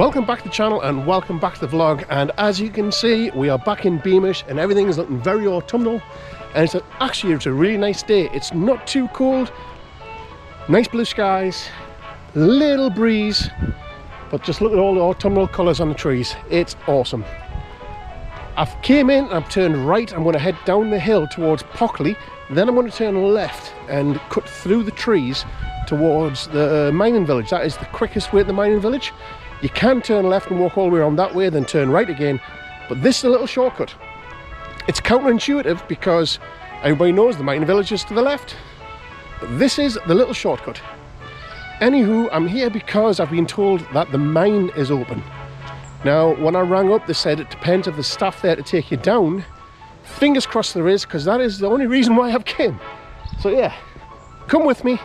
Welcome back to the channel and welcome back to the vlog, and as you can see we are back in Beamish and everything is looking very autumnal, and it's a really nice day. It's not too cold, nice blue skies, little breeze, but just look at all the autumnal colours on the trees. It's awesome. I've came in and I've turned right. I'm going to head down the hill towards Pockley, then I'm going to turn left and cut through the trees towards the mining village. That is the quickest way to the mining village. You can turn left and walk all the way around that way, then turn right again, but this is a little shortcut. It's counterintuitive because everybody knows the mining village is to the left, but this is the little shortcut. Anywho, I'm here because I've been told that the mine is open. Now, when I rang up, they said it depends if there's staff there to take you down. Fingers crossed there is, because that is the only reason why I've came. So yeah, come with me.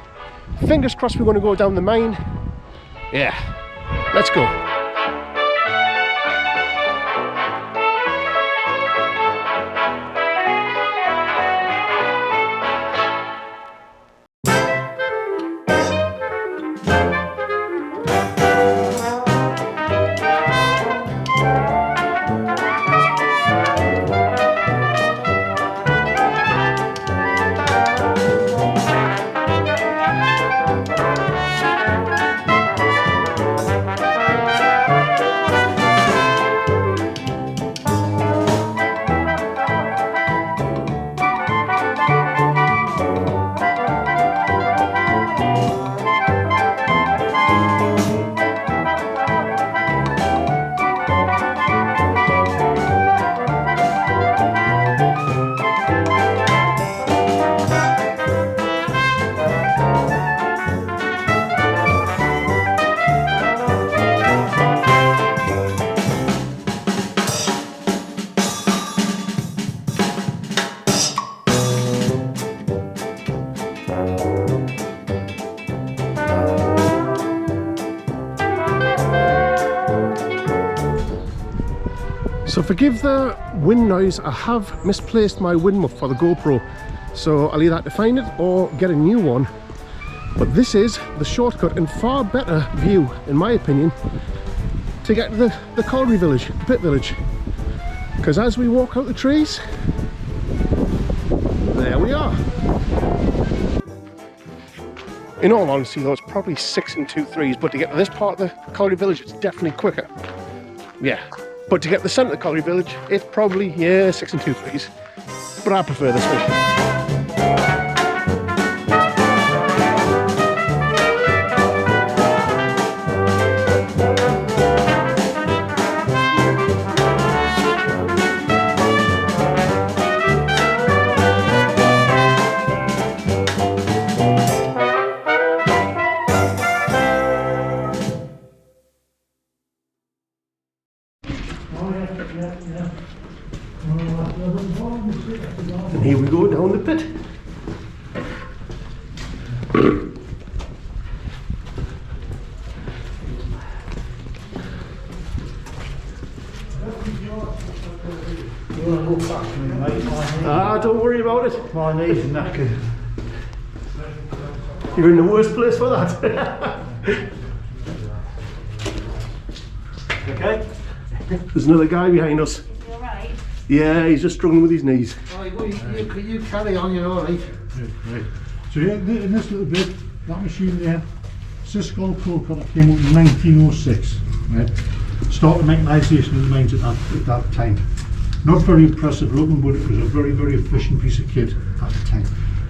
Fingers crossed we're going to go down the mine. Yeah, let's go. So forgive the wind noise, I have misplaced my wind muff for the GoPro, so I'll either have to find it or get a new one. But this is the shortcut and far better view, in my opinion, to get to the colliery village, the pit village. Because as we walk out the trees, there we are. In all honesty though, it's probably 6 and 2/3, but to get to this part of the colliery village, it's definitely quicker. Yeah. But to get to the centre of the colliery village, it's probably, yeah, 6 and 2/3. But I prefer this way. And here we go down the pit. Don't worry about it. My knees are knackered. You're in the worst place for that. Okay? There's another guy behind us. You alright? Yeah, he's just struggling with his knees. Right, well, you carry on, you're alright. Right. So yeah, in this little bit, that machine there, Cisco coal cutter came up in 1906. Right? Started mechanisation in the mines at that time. Not very impressive looking, but it was a very, very efficient piece of kit at the time.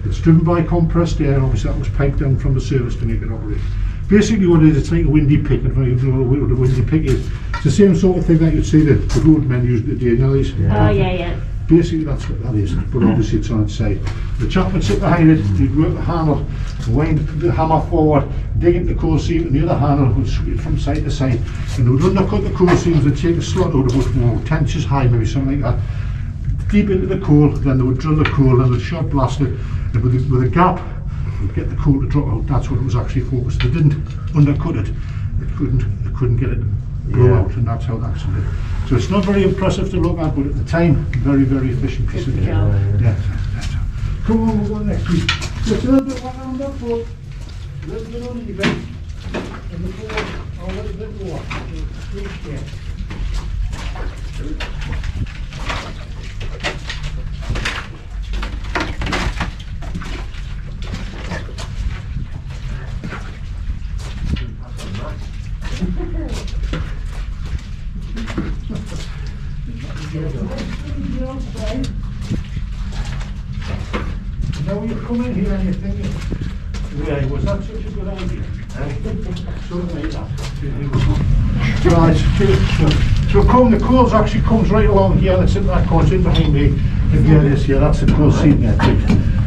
It's driven by compressed air, and obviously that was piped down from the service to make it operate. Basically what it is, it's like a windy pick, and if you don't know what a windy pick is, it's the same sort of thing that you'd see the roadmen use the Daniels. Yeah. Oh yeah. Basically that's what that is, but obviously it's on its side. The chap would sit behind it, he'd work the handle, wind the hammer forward, dig into the coal seam, and the other handle would sweep from side to side, and they would undercut the coal seams and take a slot out about 10 inches high, maybe something like that, deep into the coal. Then they would drill the coal and they'd shot blast it, and with a gap, you'd get the coal to drop out. That's what it was actually focused. They didn't undercut it, they couldn't get it blow out, and that's how it actually did. So it's not very impressive to look at, but at the time, very, very efficient piece of kit. Yeah. Come on, we'll go next week. Just a little bit around that boat, a little bit on the event, and the board a little bit more. Yeah. Now you come in here and you're thinking, yeah, was that such a good idea? Sort of like that. Right, so come, the coals actually comes right along here, and it's in that corner, it's in behind me. And here it is, here, that's the coal seam there.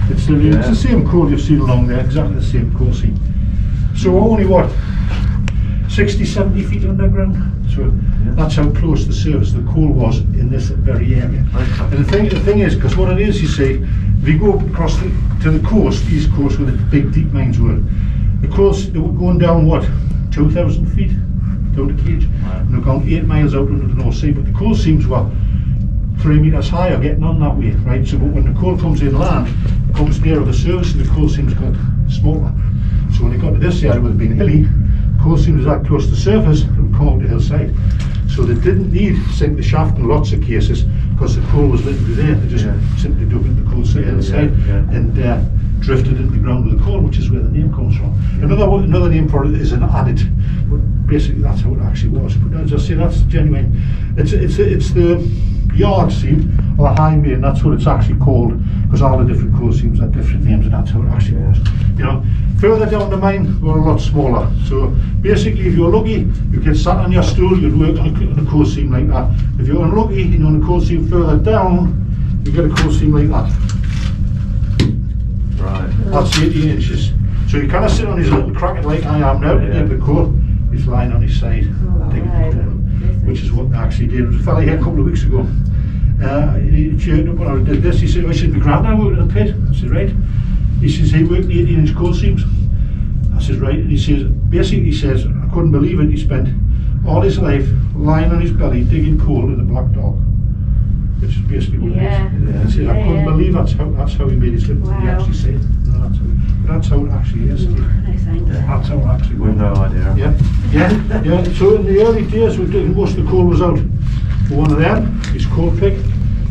It's the same coal you've seen along there, exactly the same coal seam. So only what, 60, 70 feet underground? So that's how close the surface the coal was in this very area. And the thing is, because what it is, you see, if you go across to the coast, east coast where the big deep mines were, the coast, they were going down what, 2,000 feet down the cage, and they're going 8 miles out into the North Sea, but the coal seams were 3 meters higher getting on that way, right? So but when the coal comes inland, it comes nearer the surface and the coal seams got smaller. So when they got to this area where it been hilly, coal seam was that close to the surface and come out the hillside. So they didn't need to sink the shaft in lots of cases because the coal was literally there. They just simply dug into the coal hillside and drifted into the ground with the coal, which is where the name comes from. Another name for it is an adit, but basically that's how it actually was. But as I say, that's genuine. It's the yard seam or the high main. That's what it's actually called, because all the different coal seams have different names, and that's how it actually was. You know, further down the mine, we're a lot smaller. So basically, if you're lucky, you get sat on your stool, you'd work on a coal seam like that. If you're unlucky, and you're on a coal seam further down, you get a coal seam like that. Right. That's 18 inches. So you kind of sit on his little cracket like I am now, dig the coal. He's lying on his side, digging the coal, which is what they actually did. There was a fella here a couple of weeks ago. He turned up when I did this. He said, I should be grand now working in the pit. I said, right. He says, he worked 18-inch coal seams. I said, right. And he says, basically, he says, I couldn't believe it. He spent all his life lying on his belly digging coal in the black dog, which is basically what it is. He said, I couldn't believe that's how he made his living. Wow. He actually said, no, that's how it actually is. That's how it actually We've no idea. Yeah. So in the early days, we did, most of the coal was out. For one of them, his coal pick,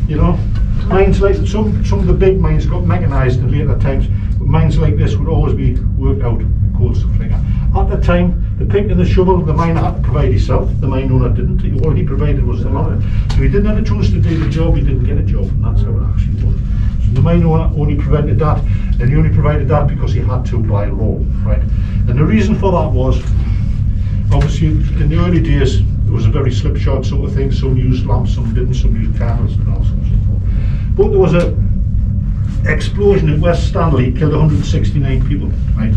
you know. Mines like some of the big mines got mechanised in later times, but mines like this would always be worked out, coal stuff like that. At the time, the pick and the shovel, the miner had to provide himself. The mine owner didn't. All he provided was the lumber. So he didn't have a choice to do the job. He didn't get a job, and that's how it actually was. So the mine owner only provided that, and he only provided that because he had to by law, right? And the reason for that was, obviously, in the early days, it was a very slipshod sort of thing. Some used lamps, some didn't, some used candles and all sorts of stuff. But there was a explosion at West Stanley, killed 169 people, right?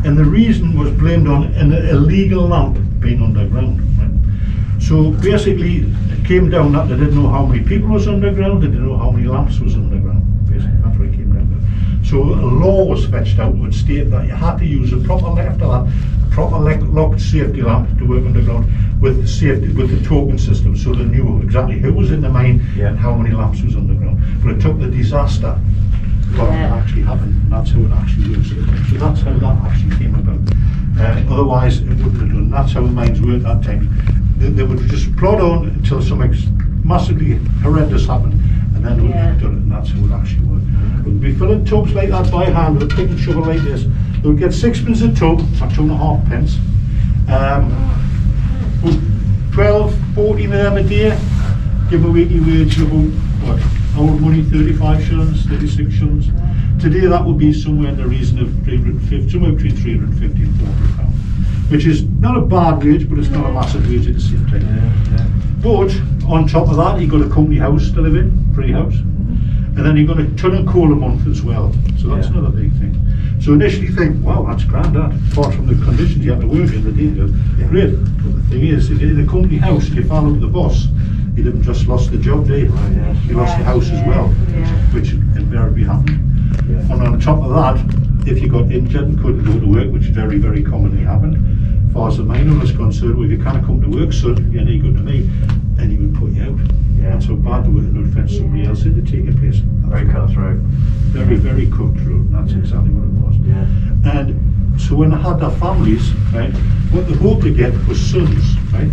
And the reason was blamed on an illegal lamp being underground, right? So basically, it came down that they didn't know how many people was underground, they didn't know how many lamps was underground. Basically, that's what it came down to. So a law was fetched out which stated that you had to use a proper locked safety lamp to work underground with the safety, with the token system, so they knew exactly who was in the mine and how many lamps was underground. But it took the disaster what actually happened, and that's how it actually works. So that's how that actually came about. Otherwise, it wouldn't have done. That's how the mines worked at that time. They would just plod on until something massively horrendous happened, and then they would have done it, and that's how it actually worked. It would be filling tubs like that by hand with a pick and shovel like this. They would get 6pence a tub, or 2.5 pence. 12, 14 of them a day, give a weekly wage of about, what, old money, 35 shillings, 36 shillings. Today that would be somewhere in the region of 350, somewhere between 350 and 400 pounds, which is not a bad wage, but it's not a massive wage at the same time. But on top of that, you got a company house to live in, free house, and then you got a ton of coal a month as well. So that's another big thing. So initially you think, wow, that's grand, that. Apart from the conditions you have to work in, the danger, great. But the thing is, if you're in a company house and you found out the boss, you didn't just lost the job, did you? You lost the house as well, which invariably happened. And on top of that, if you got injured and couldn't go to work, which very, very commonly happened, as far as the mine owner is concerned, well, if you can't come to work, son, you're any good to me, and he would put you out. That's how bad they were, and would fetch somebody else in to take your place. Very cutthroat. Very, very cutthroat, and that's exactly what it was. And So when they had their families, right, what they hoped to get was sons, right?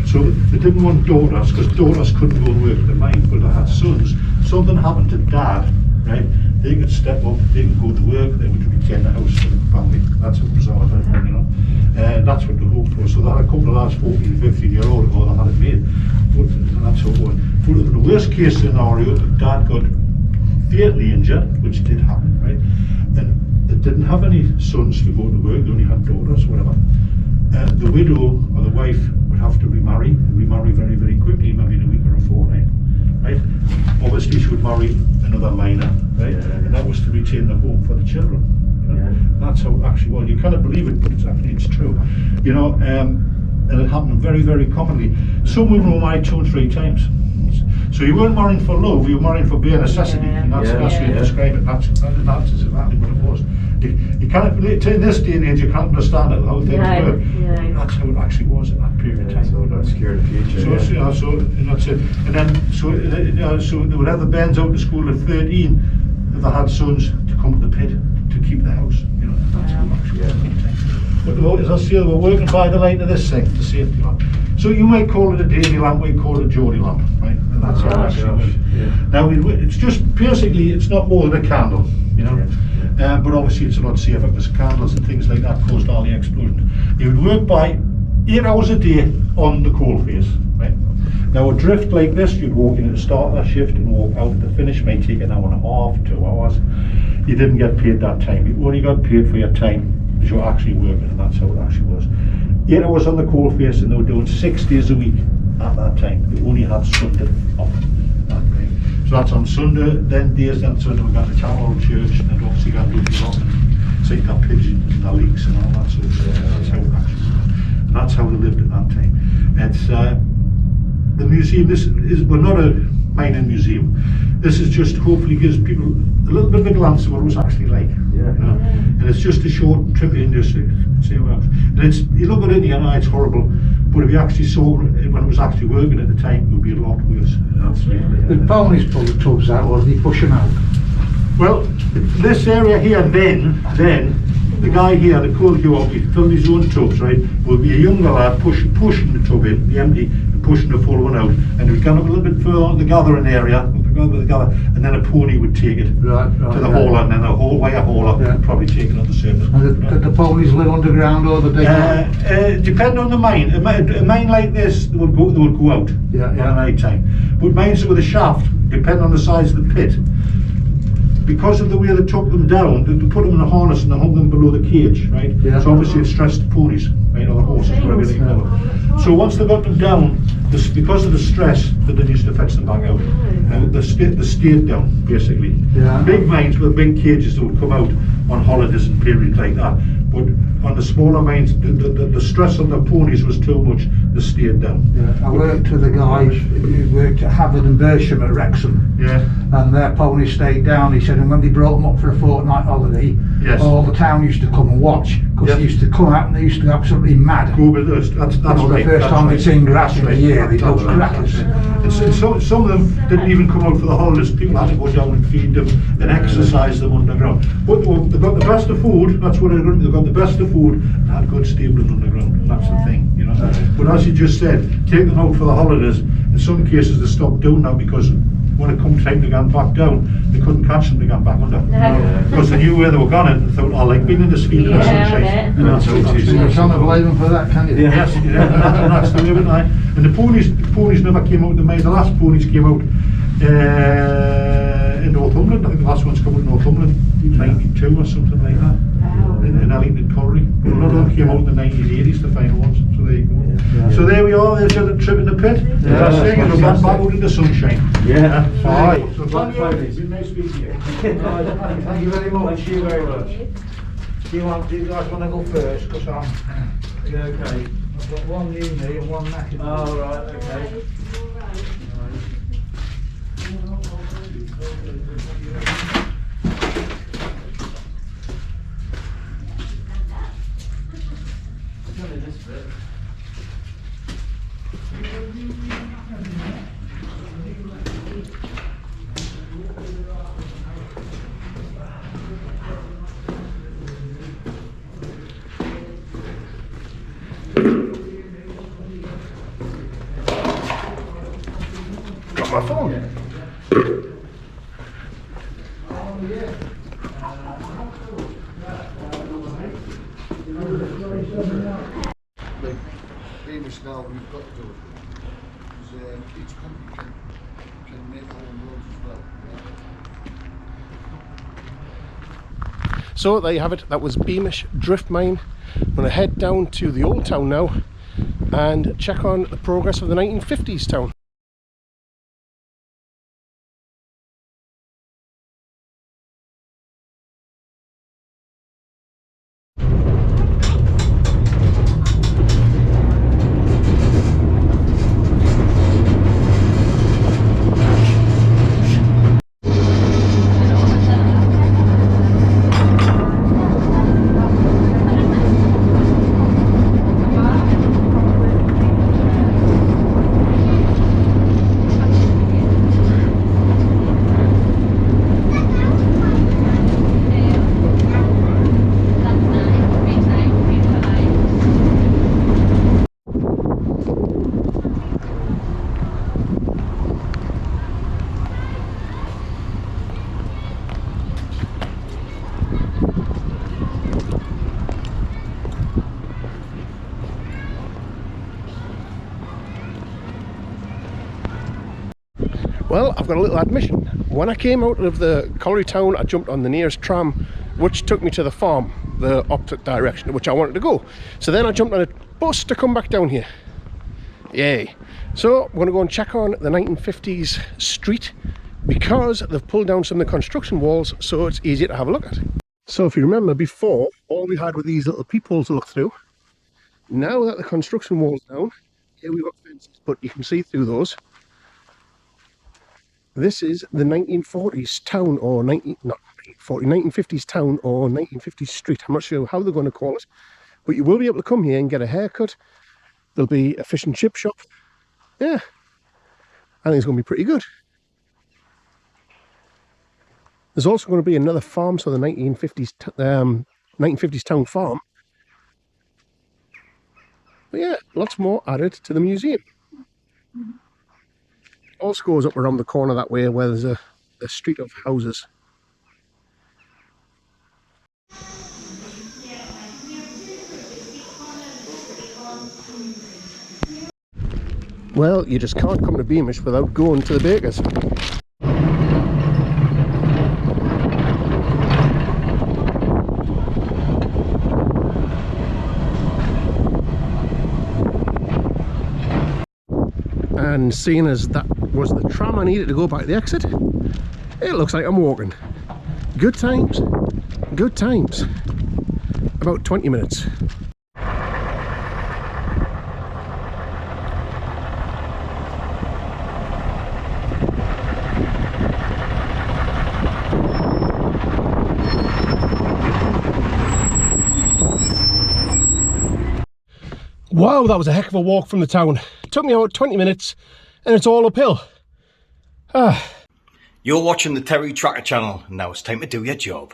So they didn't want daughters, because daughters couldn't go and work at the mine, but they had sons. Something happened to dad, right? They could step up, they could go to work, they would retain the house for the family. That's what was our thing, you know. That's what they hoped for. So they had a couple of lads, 14, 15-year-old, or they had it made. But that's what it was. But in the worst case scenario, dad got fatally injured, which did happen, right? And they didn't have any sons to go to work, they only had daughters, whatever. The widow or the wife would have to remarry, and remarry very, very quickly, maybe in a week or a fortnight, right? Obviously she would marry another miner, right? And that was to retain the home for the children. You know? That's how it actually was. You cannot believe it, but it's true. You know, and it happened very, very commonly. Some women were married 2 and 3 times. So you weren't marrying for love, you were marrying for bare necessity, and that's how you describe it. That's exactly what it was. You can't, in this day and age, you can't understand it, how things were. That's how it actually was at that period of time. So about secure the future. So, you know, so that's it. And then, so they would have the bands out to school at 13 if they had sons to come to the pit to keep the house. You know, that's how it actually was. But as I say, we're working by the light of this thing, the safety lamp. So you might call it a Davy lamp, we call it a Geordie lamp, right? And that's how it actually was. Now, it's just, basically, it's not more than a candle, you know? But obviously it's a lot safer because candles and things like that caused all the explosion. You would work by 8 hours a day on the coal face, right? Now a drift like this, you'd walk in at the start of the shift and walk out at the finish, may take an hour and a half, 2 hours. You didn't get paid that time, you only got paid for your time as you're actually working, and that's how it actually was. 8 hours on the coal face, and they were doing 6 days a week at that time. They only had Sunday off. So that's on Sunday, then days, then Sunday we got the chapel or church, and then obviously got looking up and see the pigeons and the leeks and all that sort of stuff. That's how it actually was. That's how they lived at that time. It's the museum, we're not a mining museum. This is just hopefully gives people a little bit of a glance of what it was actually like. You know? And it's just a short trip in, just to see how it was. And it's, you look at it and you know it's horrible, but if you actually saw it when it was actually working at the time, it would be a lot worse. The ponies pull the tubs out, or do they push them out? Well, this area here, then the guy here, the coal queue, he filled his own tubs, right? Would be a younger lad pushing the tub in, the empty, and pushing the full one out. And we'd gone up a little bit further on the gathering area, and then a pony would take it to the hauler, and then a wire hauler would probably take it on the surface. And did the ponies live underground or the dig? Depending on the mine. A mine like this, they would go out on night time. But mines with a shaft, depending on the size of the pit, because of the way they took them down, they put them in a harness and they hung them below the cage, right? So obviously it stressed the ponies, right, or the horses, whatever they call them. So once they got them down, because of the stress, they didn't used to fetch them back out. They stayed down, basically. Big mines with big cages, they would come out on holidays and periods like that. But on the smaller mines, the stress on the ponies was too much, they stayed down. I worked with a guy who worked at Havard and Bersham at Wrexham. And their ponies stayed down. He said, and when they brought them up for a fortnight holiday, all the town used to come and watch, because they used to come out and they used to go absolutely mad. Go with us. That's right. The first time they'd seen grass in a year, they loved crackers. And so, some of them didn't even come out for the holidays. People had to go down and feed them and exercise them underground. But they got the best of food. That's what they got the best of food and had good stabling underground. That's the thing, you know. But as you just said, take them out for the holidays. In some cases, they stopped doing that because when it come time to go back down, they couldn't catch them to go back under. Because they knew where they were going and thought, I like being in this field in the sunshine. And that's how it is. You can't blame them for that, can you? Yes, and that's the way of it. And the ponies never came out of the mine. The last ponies came out in Northumberland. I think the last one's come out in Northumberland, 92 or something like that. In Ellington Colliery. But a lot of them came out in the 1980s, the final ones. So there you go. So there we are, there's a trip in the pit. And we're back out in the sunshine. Alright. So thank you. It's been nice speaking to you. Thank you very much. Thank you very much. Do you guys want to go first? Because Yeah, okay. I've got one new knee and one neck. Oh, right, okay. This bit. Like Beamish now, we've got to do it. Because each company can make their own roads as well. Yeah? So there you have it, that was Beamish Drift Mine. I'm going to head down to the old town now and check on the progress of the 1950s town. Well, I've got a little admission. When I came out of the colliery town, I jumped on the nearest tram, which took me to the farm, the opposite direction, which I wanted to go. So then I jumped on a bus to come back down here. Yay. So I'm going to go and check on the 1950s street, because they've pulled down some of the construction walls, so it's easier to have a look at. So if you remember before, all we had were these little peepholes to look through. Now that the construction wall's down, here we've got fences, but you can see through those. This is the 1940s town, or 1950s town, or 1950s street. I'm not sure how they're going to call it, but you will be able to come here and get a haircut. There'll be a fish and chip shop. Yeah, I think it's going to be pretty good. There's also going to be another farm, so the 1950s town farm. But yeah, lots more added to the museum. Also goes up around the corner that way, where there's a street of houses. Well, you just can't come to Beamish without going to the baker's. And seeing as that was the tram I needed to go back to the exit, it looks like I'm walking. Good times, good times. About 20 minutes. Wow, that was a heck of a walk from the town. It took me about 20 minutes and it's all uphill. You're watching the TerryTracker channel, and now it's time to do your job.